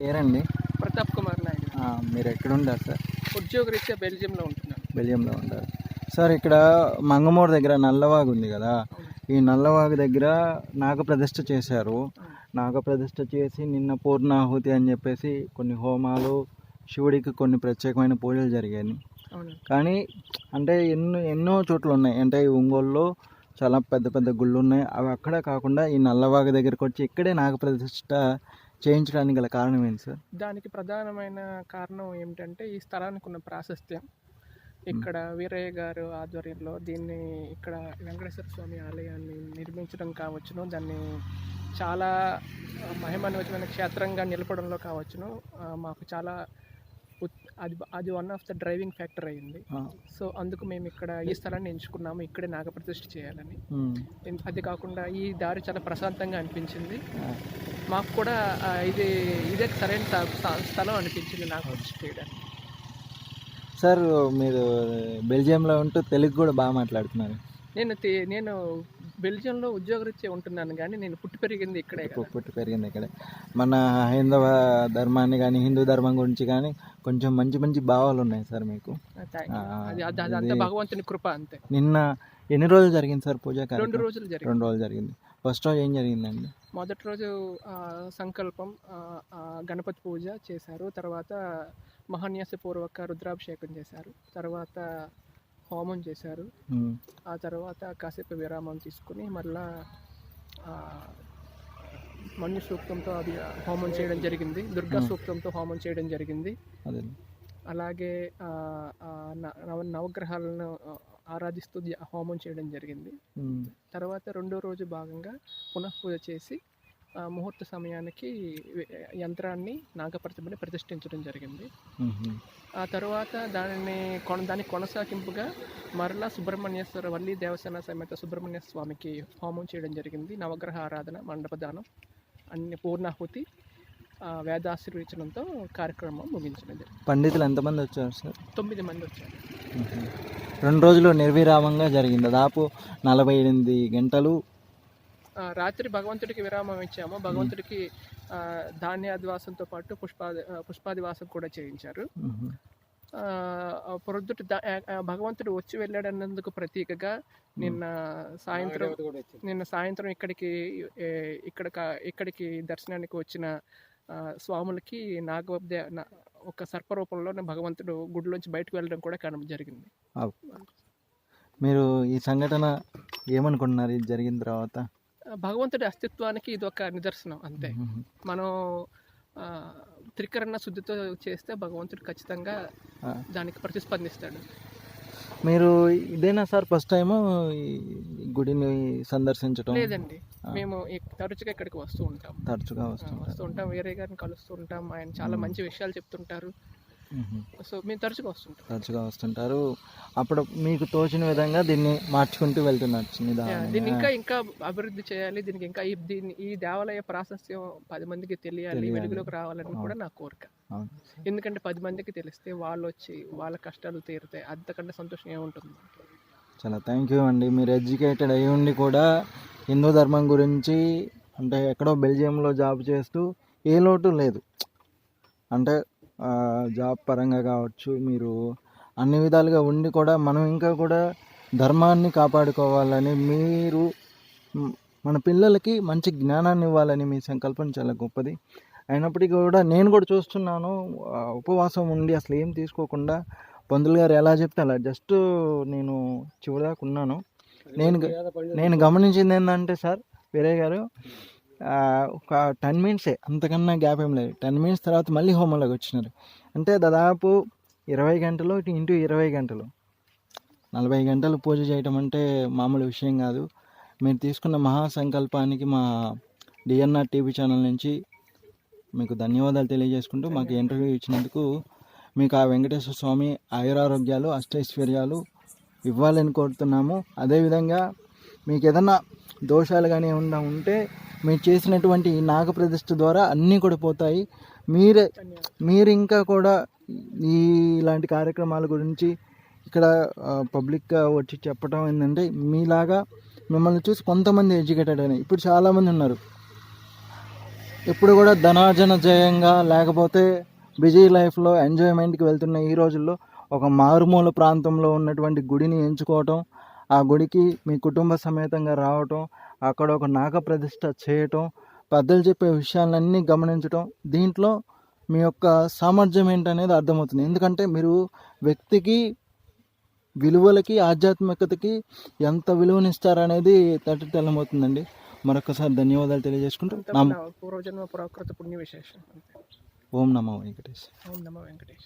పేరండి? ప్రతాప్ కుమార్ నాయుడు. మీరు ఎక్కడుంటారు సార్? ఉద్యోగరీత్యా బెల్జియంలో ఉంటున్నాను. బెల్జియంలో ఉంటారు సార్. ఇక్కడ మంగమూరు దగ్గర నల్లవాగు ఉంది కదా, ఈ నల్లవాగు దగ్గర నాగప్రతిష్ఠ చేశారు. నాగప్రతిష్ఠ చేసి నిన్న పూర్ణాహుతి అని చెప్పేసి కొన్ని హోమాలు, శివుడికి కొన్ని ప్రత్యేకమైన పూజలు జరిగాయి. కానీ అంటే ఎన్నో చోట్ల ఉన్నాయి. అంటే ఈ ఒంగోలులో చాలా పెద్ద పెద్ద గుళ్ళు ఉన్నాయి. అవి అక్కడ కాకుండా ఈ నల్లవాగు దగ్గరకు వచ్చి ఇక్కడే నాగప్రతిష్ఠ చేయించడానికి గల కారణం ఏంటి సార్? దానికి ప్రధానమైన కారణం ఏమిటంటే ఈ స్థలానికి ఉన్న ప్రాశస్త్యం. ఇక్కడ వీరయ్య గారు ఆధ్వర్యంలో దీన్ని ఇక్కడ వెంకటేశ్వర స్వామి ఆలయాన్ని నిర్మించడం కావచ్చును, దాన్ని చాలా మహిమాన్వితమైన క్షేత్రంగా నిలపడంలో కావచ్చును, మాకు చాలా అది one of the driving factor అయింది. సో అందుకు మేము ఇక్కడ ఈ స్థలాన్ని ఎంచుకున్నాము, ఇక్కడే నాగప్రతిష్ఠ చేయాలని. అది కాకుండా ఈ దారి చాలా ప్రశాంతంగా అనిపించింది మాకు కూడా. ఇదే సరైన స్థలం అనిపించింది నాగప్రతిష్ఠ చేయడానికి. సార్ మీరు బెల్జియంలో ఉంటూ తెలుగు కూడా బాగా మాట్లాడుతున్నారు. నేను బెల్జియంలో ఉద్యోగరీత్యా ఉంటున్నాను, కానీ నేను పుట్టి పెరిగింది ఇక్కడే. మన హైందవ ధర్మాన్ని కానీ హిందూ ధర్మం గురించి కానీ కొంచెం మంచి మంచి భావాలు ఉన్నాయి సార్ మీకు. భగవంతుని కృప అంతే. నిన్న ఎన్ని రోజులు జరిగింది సార్ పూజ? 2 రోజులు జరిగింది. ఫస్ట్ రోజు ఏం జరిగిందండి? మొదటి రోజు సంకల్పం, గణపతి పూజ చేశారు. తర్వాత మహాన్యాసపూర్వక రుద్రాభిషేకం చేశారు. తర్వాత హోమం చేశారు. ఆ తర్వాత కాసేపు విరామం తీసుకుని మళ్ళా మన్యు సూక్తంతో అది హోమం చేయడం జరిగింది. దుర్గా సూక్తంతో హోమం చేయడం జరిగింది. అలాగే నవగ్రహాలను ఆరాధిస్తూ హోమం చేయడం జరిగింది. తర్వాత 2వ రోజు భాగంగా పునఃపూజ చేసి ముహూర్త సమయానికి యంత్రాన్ని నాగప్రతిమని ప్రతిష్ఠించడం జరిగింది. ఆ తర్వాత దానికి కొనసాగింపుగా మరలా సుబ్రహ్మణ్యేశ్వర వల్లి దేవసేన సమేత సుబ్రహ్మణ్య స్వామికి హోమం చేయడం జరిగింది. నవగ్రహ ఆరాధన, మండపదానం, అన్ని పూర్ణాహుతి, వేదాశీర్వచనంతో కార్యక్రమం ముగించడం జరిగింది. పండితులు ఎంతమంది వచ్చారు సార్? 9 మంది వచ్చారు. 2 రోజులు నిర్విరామంగా జరిగింది. దాదాపు 48 గంటలు. రాత్రి భగవంతుడికి విరామం ఇచ్చాము. భగవంతుడికి ధాన్యాదివాసంతో పాటు పుష్పాదివాసం కూడా చేయించారు. ప్రొద్దుట భగవంతుడు వచ్చి వెళ్ళాడన్నందుకు ప్రతీకగా నిన్న సాయంత్రం ఇక్కడికి దర్శనానికి వచ్చిన స్వాములకి ఒక సర్పరూపంలో భగవంతుడు గుడిలోంచి బయటకు వెళ్ళడం కూడా జరిగింది. మీరు ఈ సంఘటన ఏమనుకుంటున్నారు ఇది జరిగిన తర్వాత? భగవంతుడి అస్తిత్వానికి ఇది ఒక నిదర్శనం అంతే. మనం త్రికరణ శుద్ధితో చేస్తే భగవంతుడు ఖచ్చితంగా దానికి ప్రతిస్పందిస్తాడు. మీరు ఇదేనా సార్ ఫస్ట్ టైం గుడిని సందర్శించడం? లేదండి, మేము తరచుగా ఇక్కడికి వస్తూ ఉంటాం. వేరే గారిని కలుస్తూ ఉంటాం. ఆయన చాలా మంచి విషయాలు చెప్తుంటారు. సో మేము తరచుగా వస్తుంటారు. అప్పుడు మీకు తోచిన విధంగా దీన్ని మార్చుకుంటూ వెళ్తున్నారు. దీన్ని ఇంకా అభివృద్ధి చేయాలి. దీనికి ఇంకా ఈ దేవాలయ ప్రాశస్త్యం 10 మందికి తెలియాలి, వెలుగులోకి రావాలని కూడా నా కోరిక. ఎందుకంటే 10 మందికి తెలిస్తే వాళ్ళు వచ్చి వాళ్ళ కష్టాలు తీరుతాయి. అంతకంటే సంతోషం ఏముంటుంది? చాలా థ్యాంక్ యూ అండి. మీరు ఎడ్యుకేటెడ్ అయి ఉండి కూడా హిందూ ధర్మం గురించి, అంటే ఎక్కడో బెల్జియంలో జాబ్ చేస్తూ ఏ లోటు లేదు, అంటే జాబ్ పరంగా కావచ్చు, మీరు అన్ని విధాలుగా ఉండి కూడా మనం ఇంకా కూడా ధర్మాన్ని కాపాడుకోవాలని, మీరు మన పిల్లలకి మంచి జ్ఞానాన్ని ఇవ్వాలని మీ సంకల్పం చాలా గొప్పది. అయినప్పటికీ కూడా నేను కూడా చూస్తున్నాను, ఉపవాసం ఉండి అసలు ఏం తీసుకోకుండా పంతులు గారు ఎలా చెప్తే అలా జస్ట్ నేను చివరిదాకా ఉన్నాను. నేను గమనించింది ఏంటంటే సార్, వీరయ్య గారు ఒక 10 మినిట్సే, అంతకన్నా గ్యాప్ ఏం లేదు. 10 మినిట్స్ తర్వాత మళ్ళీ హోమంలోకి వచ్చినారు. అంటే దాదాపు 20 గంటలు ఇంటూ 20 గంటలు, 40 గంటలు పూజ చేయటం అంటే మామూలు విషయం కాదు. మీరు తీసుకున్న మహాసంకల్పానికి మా డిఎన్ఆర్ టీవీ ఛానల్ నుంచి మీకు ధన్యవాదాలు తెలియజేసుకుంటూ మాకు ఇంటర్వ్యూ ఇచ్చినందుకు మీకు ఆ వెంకటేశ్వర స్వామి ఆయురారోగ్యాలు, అష్టైశ్వర్యాలు ఇవ్వాలని కోరుతున్నాము. అదేవిధంగా మీకు ఏదన్నా దోషాలు కానీ ఏమన్నా ఉంటే మీరు చేసినటువంటి ఈ నాగప్రతిష్ఠ ద్వారా అన్నీ కూడా పోతాయి. మీరు ఇంకా కూడా ఇలాంటి కార్యక్రమాల గురించి ఇక్కడ పబ్లిక్గా వచ్చి చెప్పడం ఏంటంటే, మీలాగా మిమ్మల్ని చూసి కొంతమంది ఎడ్యుకేటెడ్ అని ఇప్పుడు చాలామంది ఉన్నారు. ఇప్పుడు కూడా ధనార్జన జయంగా లేకపోతే బిజీ లైఫ్లో ఎంజాయ్మెంట్కి వెళ్తున్న ఈ రోజుల్లో ఒక మారుమూల ప్రాంతంలో ఉన్నటువంటి గుడిని ఎంచుకోవటం, ఆ గుడికి మీ కుటుంబ సమేతంగా రావటం, అక్కడ ఒక నాగ ప్రతిష్ఠ చేయటం, పెద్దలు చెప్పే విషయాలన్నీ గమనించటం, దీంట్లో మీ యొక్క సామర్థ్యం ఏంటనేది అర్థమవుతుంది. ఎందుకంటే మీరు వ్యక్తికి, విలువలకి, ఆధ్యాత్మికతకి ఎంత విలువనిస్తారనేది తెల్లమవుతుందండి. మరొకసారి ధన్యవాదాలు తెలియజేసుకుంటూ పూర్వజన్మ పురాకృత పుణ్య విశేషం. ఓం నమో వెంకటేష్. ఓం నమో వెంకటేష్.